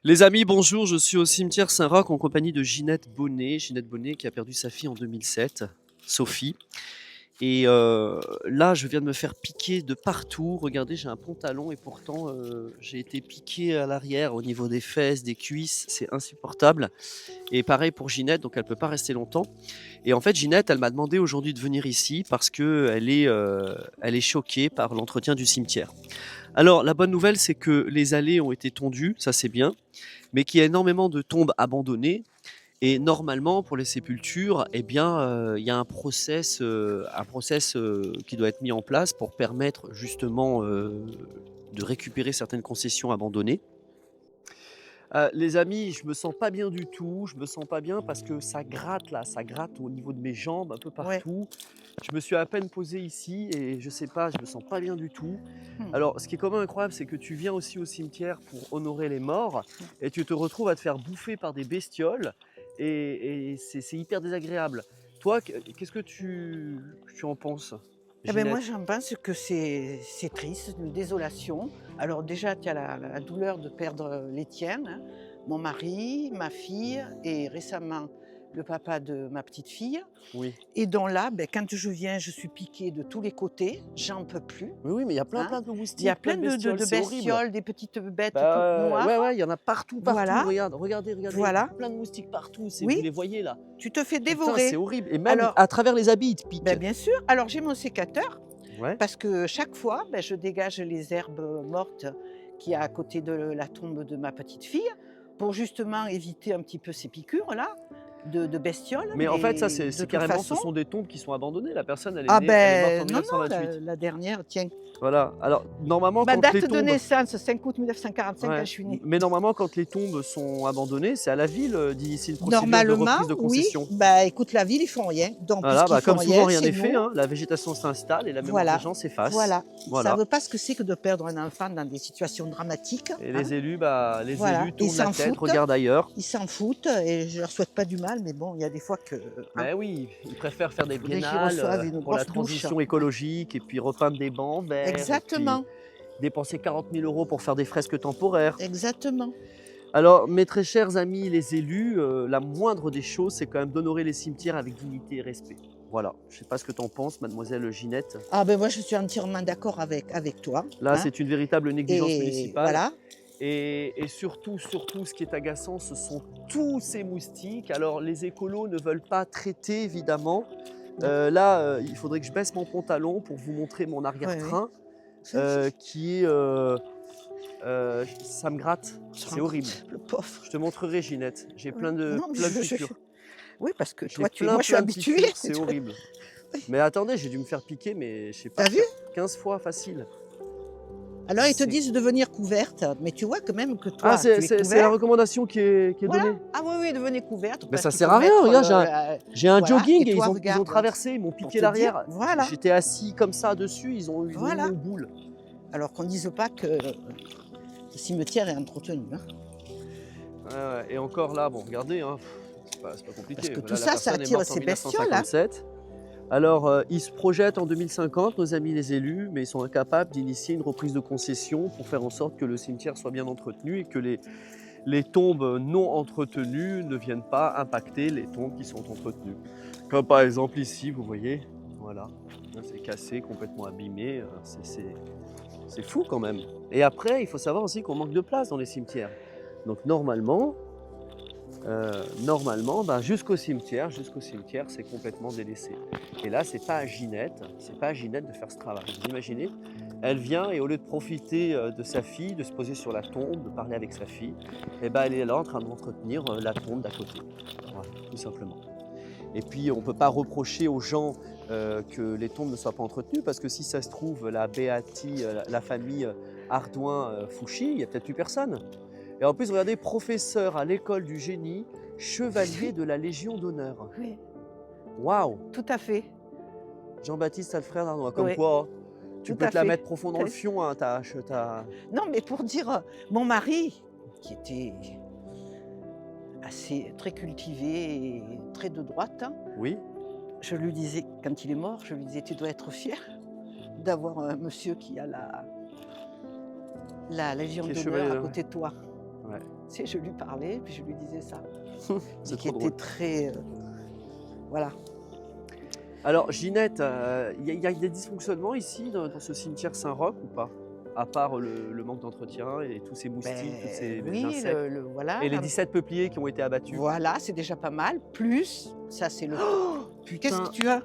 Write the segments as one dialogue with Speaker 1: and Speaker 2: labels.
Speaker 1: Les amis, bonjour, je suis au cimetière Saint-Roch en compagnie de Ginette Bonnet. Ginette Bonnet qui a perdu sa fille en 2007, Sophie. Et là, je viens de me faire piquer de partout. Regardez, j'ai un pantalon et pourtant j'ai été piqué à l'arrière au niveau des fesses, des cuisses. C'est insupportable. Et pareil pour Ginette, donc elle ne peut pas rester longtemps. Et en fait, Ginette, elle m'a demandé aujourd'hui de venir ici parce qu'elle est choquée par l'entretien du cimetière. Alors, la bonne nouvelle, c'est que les allées ont été tondues, ça c'est bien, mais qu'il y a énormément de tombes abandonnées. Et normalement, pour les sépultures, eh bien, il y a un process qui doit être mis en place pour permettre justement de récupérer certaines concessions abandonnées. Les amis, je me sens pas bien du tout. Je me sens pas bien parce que ça gratte là, ça gratte au niveau de mes jambes, un peu
Speaker 2: Ouais.
Speaker 1: partout. Je me suis à peine posé ici et je sais pas, je me sens pas bien du tout.
Speaker 2: Mmh.
Speaker 1: Alors, ce qui est quand même incroyable, c'est que tu viens aussi au cimetière pour honorer les morts
Speaker 2: Mmh.
Speaker 1: et tu te retrouves à te faire bouffer par des bestioles et c'est hyper désagréable. Toi, qu'est-ce que tu en penses,
Speaker 2: Et beh, moi,
Speaker 1: Ginette?
Speaker 2: j'en pense que c'est triste, c'est une désolation. Alors déjà, tu as la douleur de perdre, les tiens, hein. Mon mari, ma fille et récemment le papa de ma petite fille
Speaker 1: Oui.
Speaker 2: et donc là, beh, quand je viens, je suis piquée de tous les côtés, j'en peux plus,
Speaker 1: Oui, oui, mais il y a plein,
Speaker 2: hein.
Speaker 1: plein de
Speaker 2: Il y a
Speaker 1: moustiques, plein
Speaker 2: plein
Speaker 1: de
Speaker 2: de de
Speaker 1: bestioles,
Speaker 2: de
Speaker 1: c'est horrible.
Speaker 2: bestioles, des petites bêtes toutes
Speaker 1: Bah,
Speaker 2: noires.
Speaker 1: ouais, ouais, il y en a partout, partout.
Speaker 2: Voilà,
Speaker 1: Regarde, regardez, regardez,
Speaker 2: voilà,
Speaker 1: plein de moustiques partout. Vous
Speaker 2: oui,
Speaker 1: les voyez là?
Speaker 2: tu te fais
Speaker 1: Putain, c'est
Speaker 2: dévorer.
Speaker 1: horrible. Et même
Speaker 2: Alors,
Speaker 1: à travers les habits, ils te piquent.
Speaker 2: bien sûr, alors j'ai mon sécateur.
Speaker 1: Ouais.
Speaker 2: Parce que chaque fois, je dégage les herbes mortes qu'il y a à côté de la tombe de ma petite fille, pour justement éviter un petit peu ces piqûres-là, de bestioles,
Speaker 1: Mais en fait, ça,
Speaker 2: mais
Speaker 1: c'est
Speaker 2: de toute
Speaker 1: carrément, ce
Speaker 2: façon
Speaker 1: sont des tombes qui sont abandonnées. La personne,
Speaker 2: ah
Speaker 1: elle est morte en
Speaker 2: non, non, la
Speaker 1: 1928.
Speaker 2: la dernière, tiens,
Speaker 1: Voilà. Alors, normalement,
Speaker 2: ma
Speaker 1: quand les
Speaker 2: date de
Speaker 1: tombes,
Speaker 2: naissance, 5 août 1945 quand
Speaker 1: ouais,
Speaker 2: je suis née.
Speaker 1: mais normalement, quand les tombes sont abandonnées, c'est à la ville d'initier une procédure de
Speaker 2: Normalement,
Speaker 1: reprise de
Speaker 2: oui,
Speaker 1: concession.
Speaker 2: écoute, la ville, ils font rien, donc
Speaker 1: Voilà,
Speaker 2: puisqu'ils
Speaker 1: bah,
Speaker 2: font
Speaker 1: comme
Speaker 2: rien,
Speaker 1: souvent, rien
Speaker 2: c'est
Speaker 1: n'est fait,
Speaker 2: nous.
Speaker 1: hein. La végétation s'installe et la mémoire des
Speaker 2: Voilà,
Speaker 1: gens s'efface.
Speaker 2: voilà. Ils
Speaker 1: Voilà.
Speaker 2: savent pas ce que c'est que de perdre un enfant dans des situations dramatiques,
Speaker 1: Et
Speaker 2: hein,
Speaker 1: les élus, bah, les
Speaker 2: voilà.
Speaker 1: élus
Speaker 2: Ils
Speaker 1: tournent la
Speaker 2: s'en
Speaker 1: tête,
Speaker 2: foutent.
Speaker 1: regardent ailleurs.
Speaker 2: Ils s'en foutent et je leur souhaite pas du mal, mais bon, il y a des fois que, hein,
Speaker 1: Mais oui, ils préfèrent faire des
Speaker 2: faudrait qu'ils
Speaker 1: biennales
Speaker 2: reçoivent une
Speaker 1: pour la
Speaker 2: grosse douche,
Speaker 1: transition
Speaker 2: hein.
Speaker 1: écologique et puis repeindre des bancs verts et puis
Speaker 2: Exactement,
Speaker 1: dépenser 40 000 euros pour faire des fresques temporaires.
Speaker 2: exactement.
Speaker 1: Alors, mes très chers amis les élus, la moindre des choses, c'est quand même d'honorer les cimetières avec dignité et respect. Voilà, je ne sais pas ce que tu en penses, mademoiselle Ginette.
Speaker 2: Ah ben moi, je suis entièrement d'accord avec toi,
Speaker 1: Là,
Speaker 2: hein,
Speaker 1: c'est une véritable négligence
Speaker 2: et
Speaker 1: municipale.
Speaker 2: voilà.
Speaker 1: Et surtout, surtout, ce qui est agaçant, ce sont tous ces moustiques. Alors, les écolos ne veulent pas traiter, évidemment.
Speaker 2: Non,
Speaker 1: Là, il faudrait que je baisse mon pantalon pour vous montrer mon
Speaker 2: ouais, oui.
Speaker 1: arrière-train,
Speaker 2: Ça,
Speaker 1: qui est... ça me gratte,
Speaker 2: je
Speaker 1: c'est
Speaker 2: rends
Speaker 1: horrible.
Speaker 2: compte, le pauvre.
Speaker 1: Je te montrerai, Ginette. J'ai
Speaker 2: Ouais.
Speaker 1: plein de,
Speaker 2: Non, mais
Speaker 1: plein de piqûres.
Speaker 2: oui, parce que
Speaker 1: J'ai
Speaker 2: toi,
Speaker 1: plein,
Speaker 2: moi, je suis
Speaker 1: plein de
Speaker 2: habituée.
Speaker 1: piqûres, c'est horrible.
Speaker 2: Oui.
Speaker 1: Mais attendez, j'ai dû me faire piquer, mais je sais pas,
Speaker 2: Tu vu?
Speaker 1: 15 fois facile.
Speaker 2: Alors ils te
Speaker 1: C'est
Speaker 2: disent de venir couverte, mais tu vois quand même que
Speaker 1: ah,
Speaker 2: toi,
Speaker 1: c'est
Speaker 2: tu es
Speaker 1: c'est- c'est la
Speaker 2: couverte.
Speaker 1: recommandation qui est
Speaker 2: Voilà.
Speaker 1: donnée.
Speaker 2: Ah oui, oui, devenez couverte
Speaker 1: Mais
Speaker 2: parce
Speaker 1: ça
Speaker 2: qu'il
Speaker 1: sert
Speaker 2: faut
Speaker 1: à rien,
Speaker 2: mettre,
Speaker 1: regarde, j'ai un
Speaker 2: voilà, et
Speaker 1: jogging et
Speaker 2: toi
Speaker 1: ils ont
Speaker 2: regarde,
Speaker 1: traversé, ils m'ont
Speaker 2: pour
Speaker 1: piqué
Speaker 2: te dire
Speaker 1: l'arrière.
Speaker 2: voilà,
Speaker 1: J'étais assis comme ça dessus, ils ont eu
Speaker 2: voilà.
Speaker 1: mon boule.
Speaker 2: Alors qu'on dise pas que le cimetière est entretenu, hein.
Speaker 1: Ouais, ouais, et encore là, bon, regardez, hein, c'est pas
Speaker 2: Parce
Speaker 1: compliqué.
Speaker 2: que tout
Speaker 1: Là, la
Speaker 2: ça, ça
Speaker 1: personne est
Speaker 2: attire
Speaker 1: morte en
Speaker 2: ces bestioles, hein.
Speaker 1: 1957. Alors, ils se projettent en 2050, nos amis les élus, mais ils sont incapables d'initier une reprise de concession pour faire en sorte que le cimetière soit bien entretenu et que les tombes non entretenues ne viennent pas impacter les tombes qui sont entretenues. Comme par exemple ici, vous voyez, voilà, là, c'est cassé, complètement abîmé, c'est fou quand même. Et après, il faut savoir aussi qu'on manque de place dans les cimetières. Donc normalement, ben, jusqu'au cimetière, c'est complètement délaissé. Et là, c'est pas à Ginette de faire ce travail. Vous imaginez, elle vient et au lieu de profiter de sa fille, de se poser sur la tombe, de parler avec sa fille, eh ben, elle est là en train d'entretenir la tombe d'à côté. Voilà, tout simplement. Et puis, on ne peut pas reprocher aux gens que les tombes ne soient pas entretenues, parce que si ça se trouve, la Béati, la famille Ardouin-Fouchy, il n'y a peut-être plus personne. Et en plus, regardez, professeur à l'école du génie, chevalier de la Légion d'honneur.
Speaker 2: Oui,
Speaker 1: Waouh!
Speaker 2: tout à fait,
Speaker 1: Jean-Baptiste Alfred Arnois, comme
Speaker 2: oui,
Speaker 1: quoi, tu
Speaker 2: tout
Speaker 1: peux
Speaker 2: à
Speaker 1: te la
Speaker 2: fait.
Speaker 1: mettre profond dans le fion, hein,
Speaker 2: Non, mais pour dire, mon mari, qui était assez très cultivé et très de droite, hein,
Speaker 1: Oui,
Speaker 2: je lui disais, quand il est mort, je lui disais: «Tu dois être fier d'avoir un monsieur qui a la Légion
Speaker 1: qui est
Speaker 2: d'honneur
Speaker 1: chevalier,
Speaker 2: à
Speaker 1: ouais.
Speaker 2: côté de toi».
Speaker 1: Ouais.
Speaker 2: Tu sais, je lui parlais, puis je lui disais ça.
Speaker 1: C'est
Speaker 2: Qui
Speaker 1: trop
Speaker 2: était
Speaker 1: drôle.
Speaker 2: très... voilà.
Speaker 1: Alors, Ginette, il y a des dysfonctionnements ici dans ce cimetière Saint-Roch ou pas? À part le manque d'entretien et tous ces moustiques, tous ces
Speaker 2: Oui,
Speaker 1: insectes
Speaker 2: voilà,
Speaker 1: et les 17 peupliers qui ont été abattus.
Speaker 2: voilà, c'est déjà pas mal. Plus, ça c'est le...
Speaker 1: Oh
Speaker 2: Qu'est-ce
Speaker 1: putain,
Speaker 2: que tu as?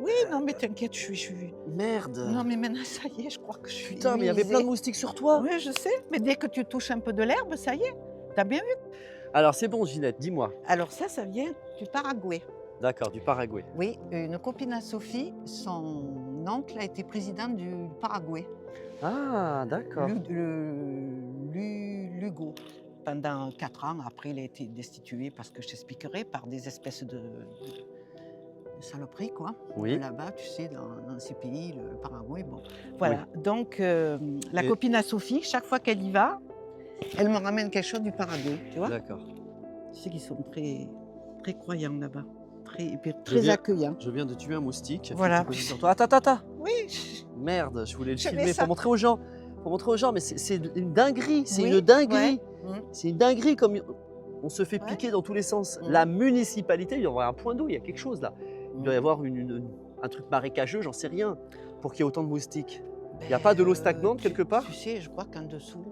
Speaker 2: Oui, non mais t'inquiète, je suis...
Speaker 1: merde!
Speaker 2: Non mais maintenant, ça y est, je crois que je suis
Speaker 1: Putain, mais il y avait plein de
Speaker 2: immunisée.
Speaker 1: moustiques sur toi!
Speaker 2: Oui, je sais, mais dès que tu touches un peu de l'herbe, ça y est. T'as bien vu?
Speaker 1: Alors, c'est bon, Ginette, dis-moi.
Speaker 2: Alors ça vient du Paraguay.
Speaker 1: D'accord, du Paraguay.
Speaker 2: Oui, une copine à Sophie, son oncle a été président du Paraguay,
Speaker 1: Ah, d'accord.
Speaker 2: Lugo. Pendant 4 ans, après il a été destitué parce que je t'expliquerai, par des espèces de saloperies, quoi.
Speaker 1: Oui.
Speaker 2: Là-bas, tu sais, dans ces pays, le Paraguay, bon. Voilà, donc la
Speaker 1: Et-
Speaker 2: copine à Sophie, chaque fois qu'elle y va, elle me ramène quelque chose du Paraguay, tu vois.
Speaker 1: D'accord.
Speaker 2: Tu sais qu'ils sont très, très croyants là-bas, et puis
Speaker 1: Je
Speaker 2: très
Speaker 1: viens-
Speaker 2: accueillants.
Speaker 1: Je viens de tuer un moustique.
Speaker 2: Voilà.
Speaker 1: Qui était posé sur toi. Attends.
Speaker 2: Oui,
Speaker 1: Merde, je voulais le
Speaker 2: Je mets
Speaker 1: filmer
Speaker 2: ça.
Speaker 1: pour montrer aux gens. Pour montrer aux gens, mais c'est une dinguerie. C'est
Speaker 2: Oui,
Speaker 1: une dinguerie.
Speaker 2: ouais.
Speaker 1: C'est une dinguerie comme on se fait
Speaker 2: Ouais.
Speaker 1: piquer dans tous les sens.
Speaker 2: Mm.
Speaker 1: La municipalité, il doit y avoir un point d'eau, il y a quelque chose là. Il doit y
Speaker 2: Mm.
Speaker 1: avoir un truc marécageux, j'en sais rien, pour qu'il y ait autant de moustiques. Il n'y a pas de l'eau stagnante quelque part?
Speaker 2: Tu sais, je crois qu'en dessous,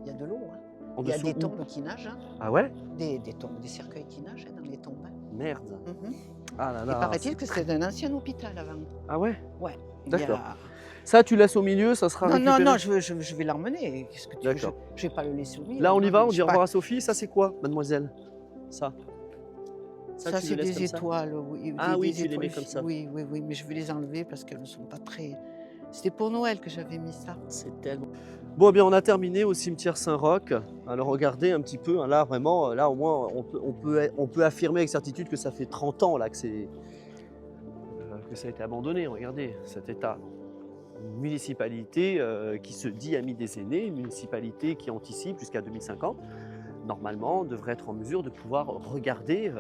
Speaker 2: il y a de l'eau. Hein.
Speaker 1: En
Speaker 2: Il y a
Speaker 1: dessous
Speaker 2: des
Speaker 1: où?
Speaker 2: tombes qui nagent, hein.
Speaker 1: Ah ouais?
Speaker 2: Des cercueils qui nagent hein, dans les tombes. Hein.
Speaker 1: Merde.
Speaker 2: Mhm.
Speaker 1: Ah là
Speaker 2: Il
Speaker 1: là.
Speaker 2: paraît-il que c'est un ancien hôpital avant.
Speaker 1: Ah ouais?
Speaker 2: Ouais. il y
Speaker 1: D'accord.
Speaker 2: a-
Speaker 1: Ça, tu laisses au milieu, ça sera
Speaker 2: Non,
Speaker 1: récupéré?
Speaker 2: non, je vais l'emmener. Qu'est-ce que tu veux,
Speaker 1: D'accord.
Speaker 2: je vais pas le laisser au milieu.
Speaker 1: Là, on y
Speaker 2: non,
Speaker 1: va,
Speaker 2: mais
Speaker 1: on
Speaker 2: je
Speaker 1: dit
Speaker 2: sais
Speaker 1: au
Speaker 2: pas.
Speaker 1: revoir à Sophie. Ça, c'est quoi, mademoiselle? Ça.
Speaker 2: Ça,
Speaker 1: tu le
Speaker 2: c'est
Speaker 1: laisses
Speaker 2: des
Speaker 1: comme ça?
Speaker 2: étoiles. Oui,
Speaker 1: Ah oui, tu les
Speaker 2: étoiles
Speaker 1: mets comme ça.
Speaker 2: Oui, mais je vais les enlever parce qu'elles ne sont pas très... C'était pour Noël que j'avais mis ça.
Speaker 1: C'est tellement... Bon, eh bien, on a terminé au cimetière Saint-Roch. Alors, regardez un petit peu. Hein, là, vraiment, là, au moins, on peut affirmer avec certitude que ça fait 30 ans là, que ça a été abandonné. Regardez cet état. Une municipalité qui se dit amie des aînés, une municipalité qui anticipe jusqu'à 2050, normalement, devrait être en mesure de pouvoir regarder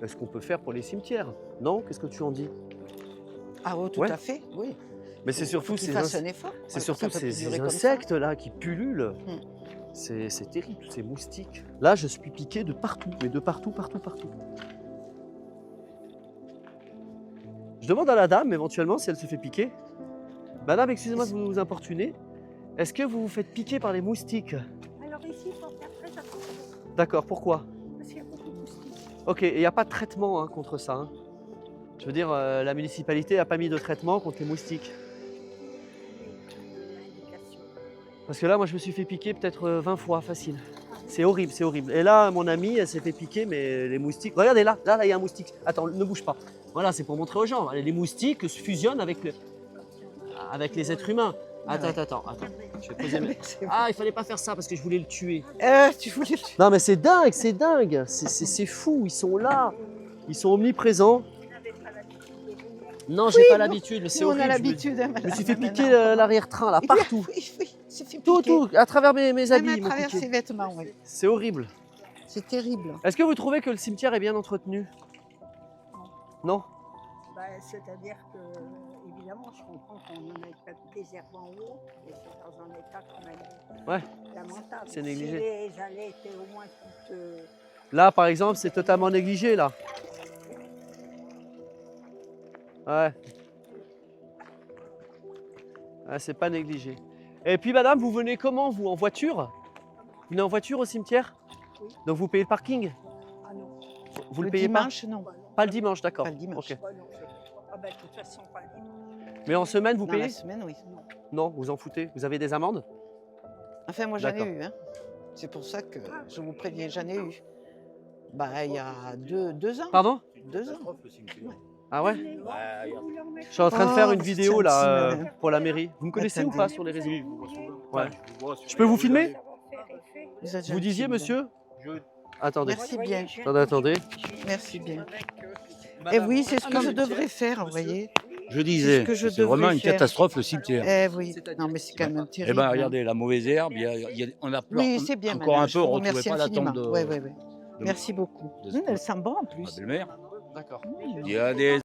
Speaker 1: ce qu'on peut faire pour les cimetières. Non? Qu'est-ce que tu en dis?
Speaker 2: Ah oui, tout
Speaker 1: Ouais.
Speaker 2: à fait, oui.
Speaker 1: Mais c'est surtout
Speaker 2: qu'ils
Speaker 1: ces
Speaker 2: fassent un effort.
Speaker 1: C'est
Speaker 2: Ça
Speaker 1: surtout
Speaker 2: peut plus
Speaker 1: ces
Speaker 2: durer comme ça.
Speaker 1: insectes là qui pullulent.
Speaker 2: Mm.
Speaker 1: C'est terrible, ces moustiques. Là, je suis piqué de partout, mais de partout. Je demande à la dame éventuellement si elle se fait piquer. Madame, excusez-moi de vous importuner. Est-ce que vous vous faites piquer par les moustiques?
Speaker 3: Alors ici, il faut faire très attention,
Speaker 1: D'accord, pourquoi?
Speaker 3: parce qu'il y a beaucoup de moustiques.
Speaker 1: Ok, et il n'y a pas de traitement hein, contre ça. Hein. Je veux dire, la municipalité n'a pas mis de traitement contre les moustiques.
Speaker 3: Indication.
Speaker 1: Parce que là, moi, je me suis fait piquer peut-être 20 fois, facile. C'est horrible, c'est horrible. Et là, mon amie, elle s'est fait piquer, mais les moustiques... Regardez, là, il y a un moustique. Attends, ne bouge pas. Voilà, c'est pour montrer aux gens. Les moustiques se fusionnent avec les êtres humains. Attends. Je vais poser mes...
Speaker 2: C'est-
Speaker 1: Ah, il fallait pas faire ça parce que je voulais le tuer.
Speaker 2: Tu voulais...
Speaker 1: Non, mais c'est dingue. C'est fou, ils sont là. Ils sont omniprésents.
Speaker 3: Vous n'avez pas l'habitude de venir.
Speaker 1: Non, j'ai
Speaker 2: Oui,
Speaker 1: pas
Speaker 2: non.
Speaker 1: l'habitude, mais c'est
Speaker 2: Nous, on
Speaker 1: horrible.
Speaker 2: a
Speaker 1: Je me-
Speaker 2: l'habitude. hein,
Speaker 1: Je me suis
Speaker 2: madame,
Speaker 1: fait piquer
Speaker 2: maintenant.
Speaker 1: l'arrière-train, là,
Speaker 2: Oui,
Speaker 1: partout.
Speaker 2: Oui, c'est fait
Speaker 1: Tout,
Speaker 2: piquer.
Speaker 1: à travers mes
Speaker 2: Même
Speaker 1: habits.
Speaker 2: à
Speaker 1: ils m'ont
Speaker 2: travers
Speaker 1: piqué.
Speaker 2: ses vêtements, oui.
Speaker 1: C'est horrible.
Speaker 2: C'est terrible.
Speaker 1: Est-ce que vous trouvez que le cimetière est bien entretenu? Non?
Speaker 3: Bah, c'est-à-dire que, évidemment, je comprends qu'on en ait pas des herbes en haut, et c'est dans un état quand même
Speaker 1: Ouais.
Speaker 3: lamentable.
Speaker 1: C'est négligé.
Speaker 3: Si les allées étaient au moins toutes...
Speaker 1: Là, par exemple, c'est totalement négligé, là. Ouais. Ouais, c'est pas négligé. Et puis, madame, vous venez comment, vous? En voiture? Vous venez en voiture au cimetière?
Speaker 3: Oui.
Speaker 1: Donc, vous payez le parking?
Speaker 3: Ah non,
Speaker 1: Vous le
Speaker 2: Le
Speaker 1: payez
Speaker 2: dimanche, non.
Speaker 3: bah non.
Speaker 1: pas? Pas le dimanche, d'accord.
Speaker 2: Pas le dimanche.
Speaker 1: Ok.
Speaker 3: Bah non, ah bah, de toute façon, pas le dimanche.
Speaker 1: Mais en semaine, vous
Speaker 2: Dans
Speaker 1: payez?
Speaker 2: la semaine, oui.
Speaker 1: Non, vous en foutez. Vous avez des amendes?
Speaker 2: Enfin, moi, j'en ai
Speaker 1: D'accord.
Speaker 2: eu. Hein. C'est pour ça que je vous préviens, j'en ai eu. Bah, il y a 2 ans.
Speaker 1: Pardon?
Speaker 2: 2 ans.
Speaker 1: Ah ouais?
Speaker 3: Vous voulez en mettre
Speaker 1: Je suis en train de
Speaker 2: Oh,
Speaker 1: faire une
Speaker 2: c'est
Speaker 1: vidéo,
Speaker 2: gentil,
Speaker 1: là,
Speaker 2: madame.
Speaker 1: pour la mairie. Vous me connaissez ou
Speaker 2: Attendez.
Speaker 1: pas sur les réseaux? Ouais.
Speaker 4: Ouais.
Speaker 1: Je peux vous filmer?
Speaker 2: Vous, êtes
Speaker 1: Vous
Speaker 2: gentil,
Speaker 1: disiez,
Speaker 2: madame.
Speaker 1: monsieur? Attendez.
Speaker 2: Merci bien.
Speaker 1: Attendez.
Speaker 2: Merci bien. Et oui, c'est ce que je devrais faire, vous voyez.
Speaker 4: Je disais,
Speaker 2: C'est ce que je
Speaker 4: c'est vraiment
Speaker 2: devrais
Speaker 4: une
Speaker 2: faire.
Speaker 4: catastrophe le cimetière.
Speaker 2: Eh oui. Non, mais c'est quand même
Speaker 4: Eh
Speaker 2: terrible.
Speaker 4: bien,
Speaker 2: hein.
Speaker 4: regardez, la mauvaise herbe,
Speaker 2: Oui,
Speaker 4: on a
Speaker 2: c'est bien,
Speaker 4: encore
Speaker 2: madame.
Speaker 4: un
Speaker 2: Je
Speaker 4: peu,
Speaker 2: vous
Speaker 4: on ne retrouvait
Speaker 2: remercie
Speaker 4: pas la tombe
Speaker 2: infiniment.
Speaker 4: de,
Speaker 2: Ouais.
Speaker 4: de
Speaker 2: Merci beaucoup.
Speaker 4: de-
Speaker 2: Elle sent bon en
Speaker 4: ma
Speaker 2: plus.
Speaker 4: belle-mère.
Speaker 1: D'accord.
Speaker 4: Il y a des